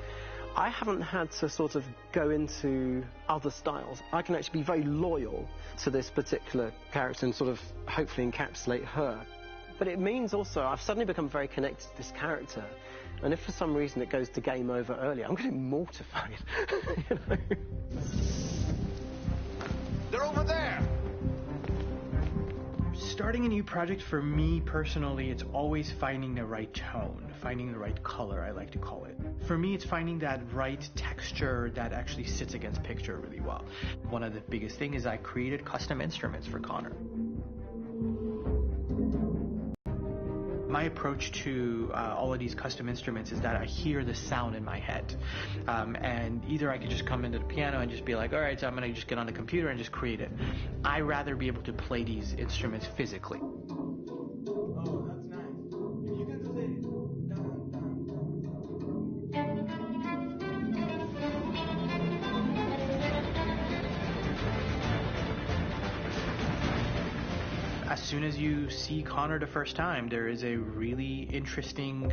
I haven't had to sort of go into other styles. I can actually be very loyal to this particular character and sort of hopefully encapsulate her. But it means also I've suddenly become very connected to this character, and if for some reason it goes to game over early, I'm going to be mortified. You know? They're over there! Starting a new project, for me personally, it's always finding the right tone, finding the right color, I like to call it. For me, it's finding that right texture that actually sits against picture really well. One of the biggest things is I created custom instruments for Connor. My approach to all of these custom instruments is that I hear the sound in my head. And either I could just come into the piano and just be like, all right, so I'm going to just get on the computer and just create it. I rather be able to play these instruments physically. Oh, that's nice. If you can play As soon as you see Connor the first time, there is a really interesting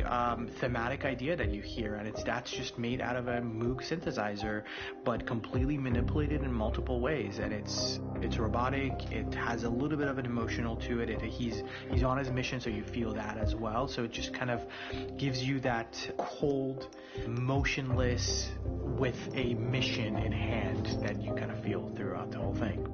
thematic idea that you hear, and that's just made out of a Moog synthesizer, but completely manipulated in multiple ways. And it's robotic. It has a little bit of an emotional to it. He's on his mission, so you feel that as well. So it just kind of gives you that cold, motionless, with a mission in hand that you kind of feel throughout the whole thing.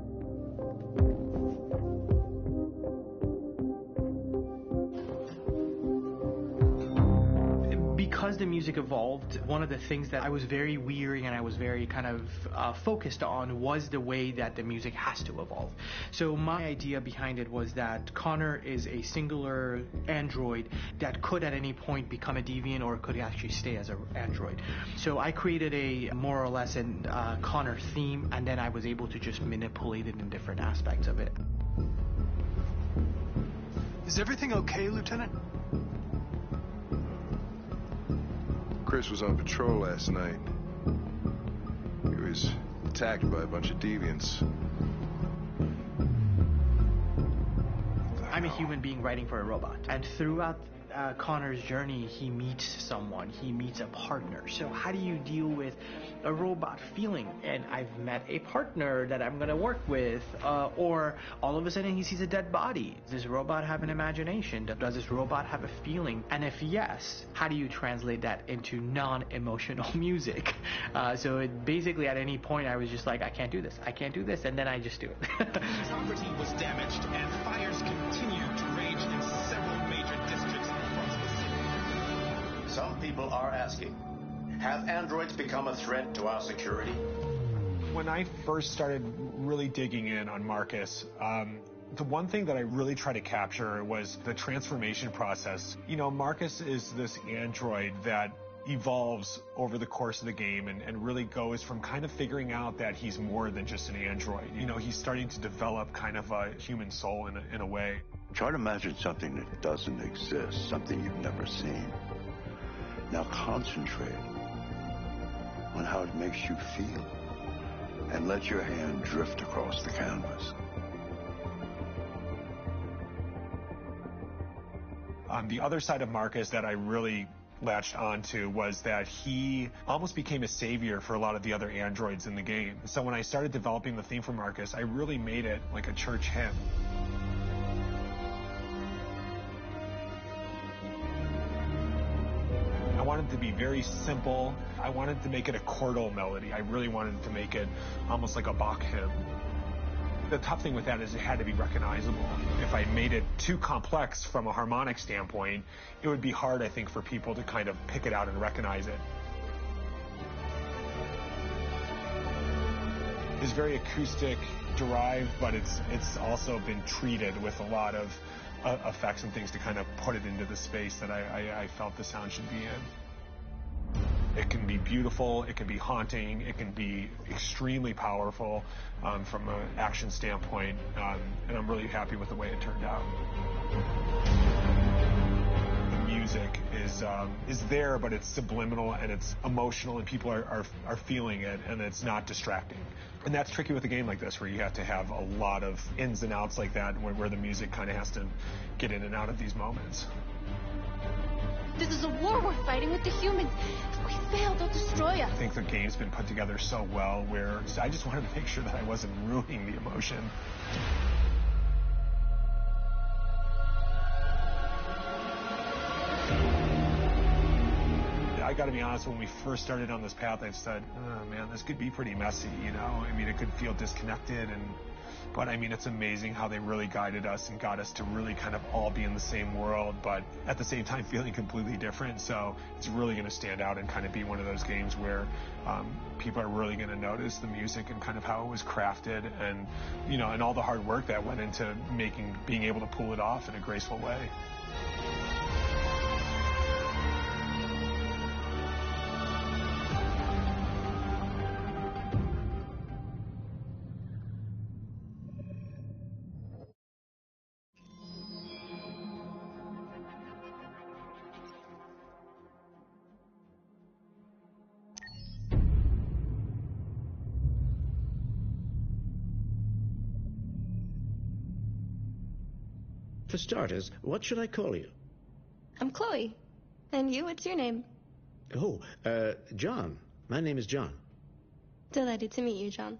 Because the music evolved, one of the things that I was very weary and I was very kind of focused on was the way that the music has to evolve. So my idea behind it was that Connor is a singular android that could at any point become a deviant, or could actually stay as an android. So I created a more or less an Connor theme, and then I was able to just manipulate it in different aspects of it. Is everything okay, Lieutenant? Chris was on patrol last night. He was attacked by a bunch of deviants. I'm a human being writing for a robot, and throughout Connor's journey, he meets someone, he meets a partner. So how do you deal with a robot feeling? And I've met a partner that I'm going to work with, or all of a sudden he sees a dead body. Does this robot have an imagination? Does this robot have a feeling? And if yes, how do you translate that into non-emotional music? So it basically at any point I was just like, I can't do this, and then I just do it. Property was damaged and fires continue to rage in several major districts across the city. Some people are asking, have androids become a threat to our security? When I first started really digging in on Marcus, the one thing that I really tried to capture was the transformation process. You know, Marcus is this android that evolves over the course of the game and really goes from kind of figuring out that he's more than just an android. You know, he's starting to develop kind of a human soul in a way. Try to imagine something that doesn't exist, something you've never seen. Now concentrate on how it makes you feel, and let your hand drift across the canvas. The other side of Marcus that I really latched onto was that he almost became a savior for a lot of the other androids in the game. So when I started developing the theme for Marcus, I really made it like a church hymn. I wanted to be very simple. I wanted to make it a chordal melody. I really wanted to make it almost like a Bach hymn. The tough thing with that is it had to be recognizable. If I made it too complex from a harmonic standpoint, it would be hard, I think, for people to kind of pick it out and recognize it. It's very acoustic derived, but it's also been treated with a lot of effects and things to kind of put it into the space that I felt the sound should be in. It can be beautiful, it can be haunting, it can be extremely powerful from an action standpoint, and I'm really happy with the way it turned out. The music is there, but it's subliminal and it's emotional, and people are feeling it, and it's not distracting. And that's tricky with a game like this, where you have to have a lot of ins and outs like that, where the music kind of has to get in and out of these moments. This is a war we're fighting with the humans. If we fail, they'll destroy us. I think the game's been put together so well where I just wanted to make sure that I wasn't ruining the emotion. I got to be honest, when we first started on this path, I said, oh man, this could be pretty messy, you know? I mean, it could feel disconnected, but I mean, it's amazing how they really guided us and got us to really kind of all be in the same world, but at the same time feeling completely different. So it's really going to stand out and kind of be one of those games where people are really going to notice the music and kind of how it was crafted, and, you know, and all the hard work that went into being able to pull it off in a graceful way. For starters, what should I call you? I'm Chloe. And you, what's your name? Oh, John. My name is John. Delighted to meet you, John.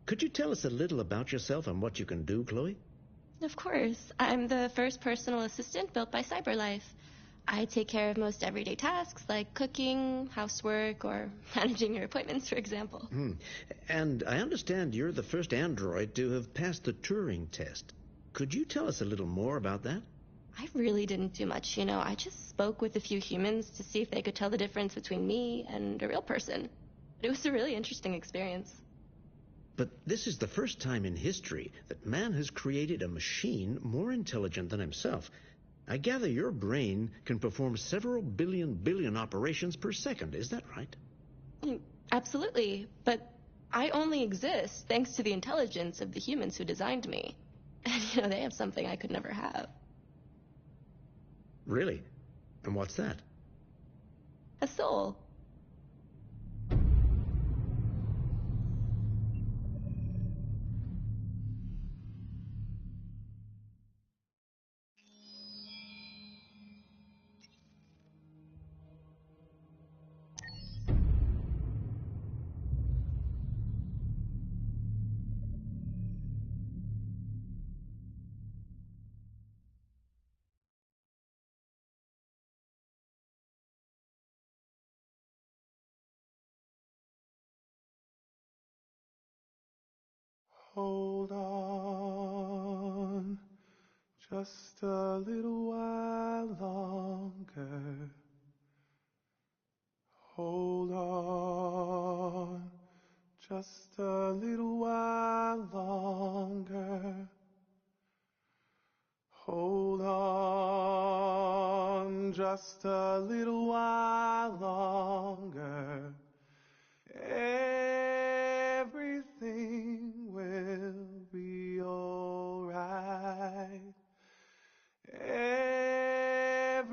Could you tell us a little about yourself and what you can do, Chloe? Of course. I'm the first personal assistant built by CyberLife. I take care of most everyday tasks like cooking, housework, or managing your appointments, for example. And I understand you're the first android to have passed the Turing test. Could you tell us a little more about that? I really didn't do much, I just spoke with a few humans to see if they could tell the difference between me and a real person. But it was a really interesting experience. But this is the first time in history that man has created a machine more intelligent than himself. I gather your brain can perform several billion operations per second. Is that right? Absolutely. But I only exist thanks to the intelligence of the humans who designed me. And, they have something I could never have. Really? And what's that? A soul. Hold on, just a little while longer. Hold on, just a little while longer. Hold on, just a little while longer. Everything will be alright.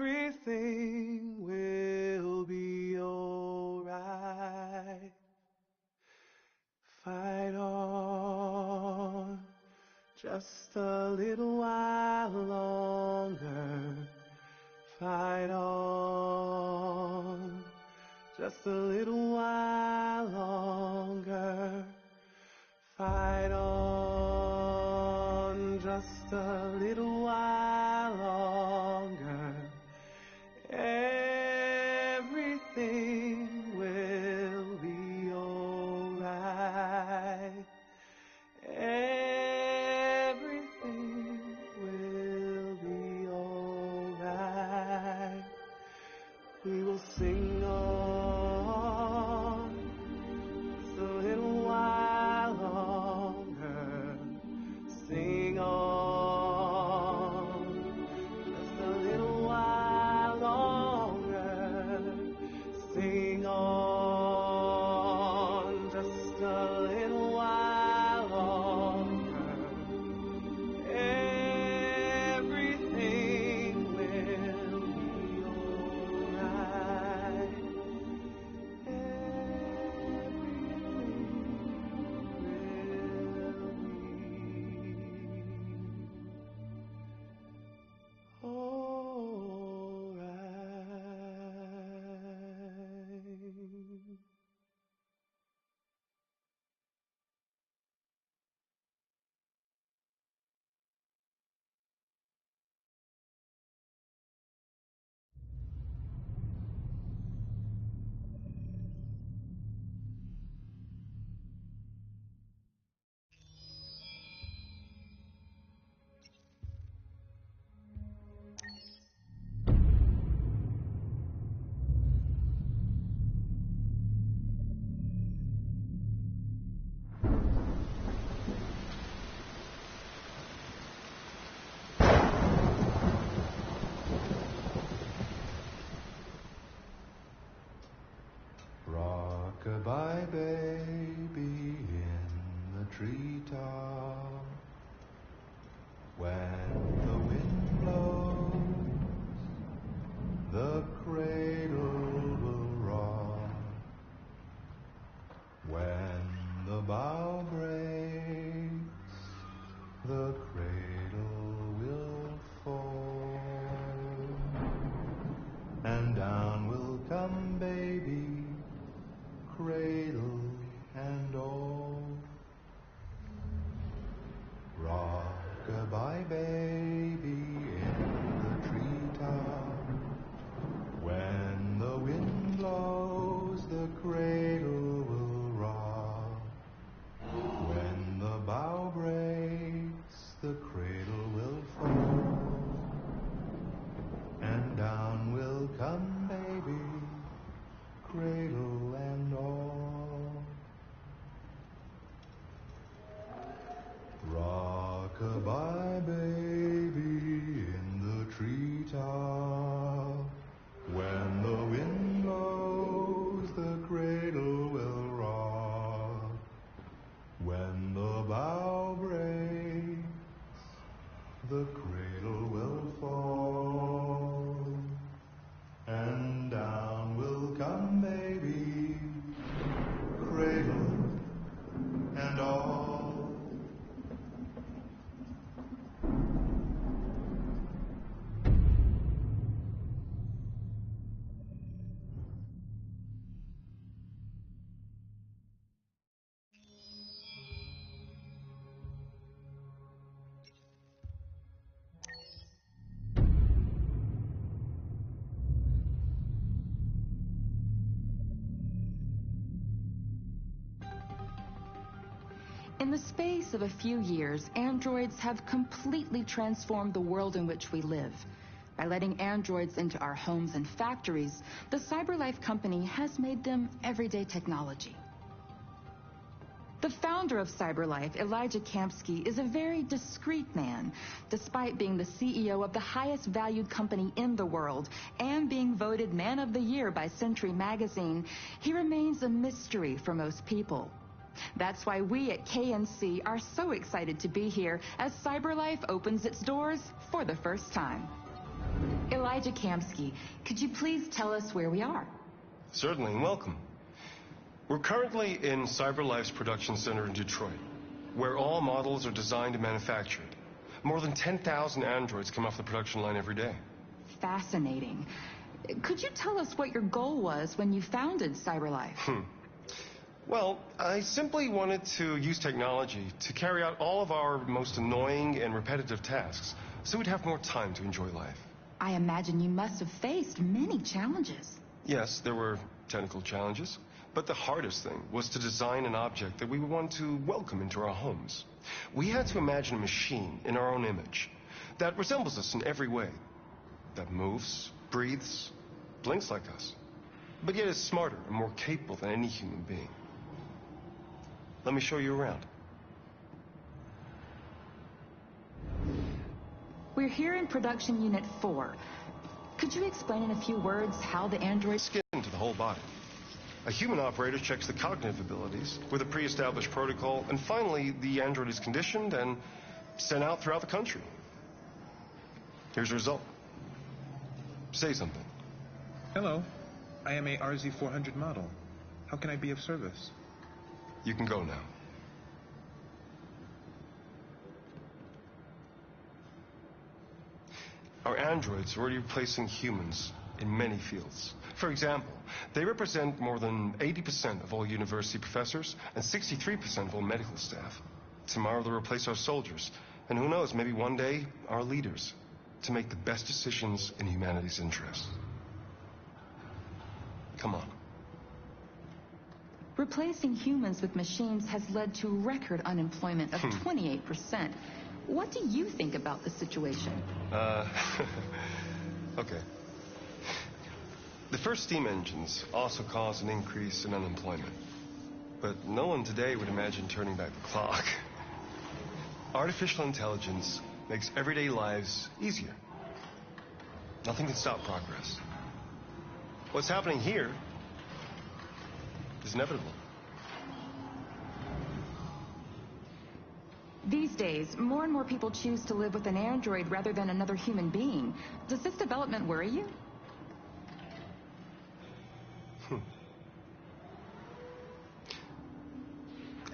Everything will be alright. Fight on, just a little while longer. Fight on, just a little while longer. Fight on, just a little while longer. Everything will be alright. Everything will be alright. We will sing on just a little while longer. Sing on just a little while longer. Sing on just a little while longer. Everything will be alright. Rock-a-bye baby in the treetop. When the wind blows, the cradle will rock. When the bough breaks, the cradle When the wind blows, the cradle will rock. When the bough breaks, the cradle will fall. And down will come baby, cradle and all. In the space of a few years, androids have completely transformed the world in which we live. By letting androids into our homes and factories, the CyberLife company has made them everyday technology. The founder of CyberLife, Elijah Kamsky, is a very discreet man. Despite being the CEO of the highest valued company in the world and being voted Man of the Year by Century Magazine, he remains a mystery for most people. That's why we at KNC are so excited to be here as CyberLife opens its doors for the first time. Elijah Kamsky, could you please tell us where we are? Certainly, and welcome. We're currently in CyberLife's production center in Detroit, where all models are designed and manufactured. More than 10,000 androids come off the production line every day. Fascinating. Could you tell us what your goal was when you founded CyberLife? Well, I simply wanted to use technology to carry out all of our most annoying and repetitive tasks, so we'd have more time to enjoy life. I imagine you must have faced many challenges. Yes, there were technical challenges, but the hardest thing was to design an object that we would want to welcome into our homes. We had to imagine a machine in our own image that resembles us in every way, that moves, breathes, blinks like us, but yet is smarter and more capable than any human being. Let me show you around. We're here in production unit 4. Could you explain in a few words how the android... Skin to the whole body. A human operator checks the cognitive abilities with a pre-established protocol, and finally, the android is conditioned and sent out throughout the country. Here's the result. Say something. Hello. I am a RZ400 model. How can I be of service? You can go now. Our androids are already replacing humans in many fields. For example, they represent more than 80% of all university professors and 63% of all medical staff. Tomorrow they'll replace our soldiers, and who knows, maybe one day our leaders, to make the best decisions in humanity's interest. Come on. Replacing humans with machines has led to record unemployment of 28%. What do you think about the situation? Okay. The first steam engines also caused an increase in unemployment. But no one today would imagine turning back the clock. Artificial intelligence makes everyday lives easier. Nothing can stop progress. What's happening here is inevitable. These days, more and more people choose to live with an android rather than another human being. Does this development worry you?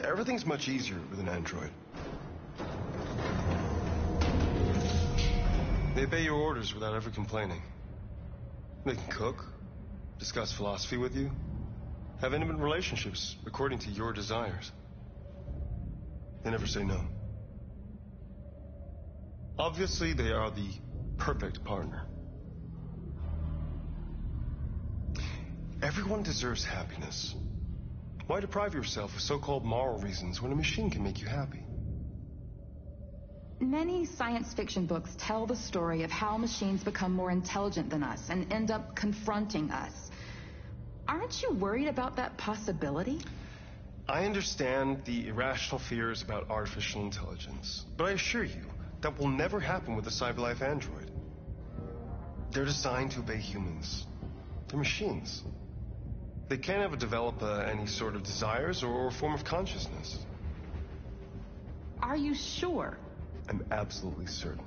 Everything's much easier with an android. They obey your orders without ever complaining. They can cook, discuss philosophy with you, have intimate relationships according to your desires. They never say no. Obviously, they are the perfect partner. Everyone deserves happiness. Why deprive yourself of so-called moral reasons when a machine can make you happy? Many science fiction books tell the story of how machines become more intelligent than us and end up confronting us. Aren't you worried about that possibility? I understand the irrational fears about artificial intelligence, but I assure you that will never happen with a CyberLife android. They're designed to obey humans. They're machines. They can't ever develop any sort of desires or form of consciousness. Are you sure? I'm absolutely certain.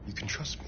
You can trust me.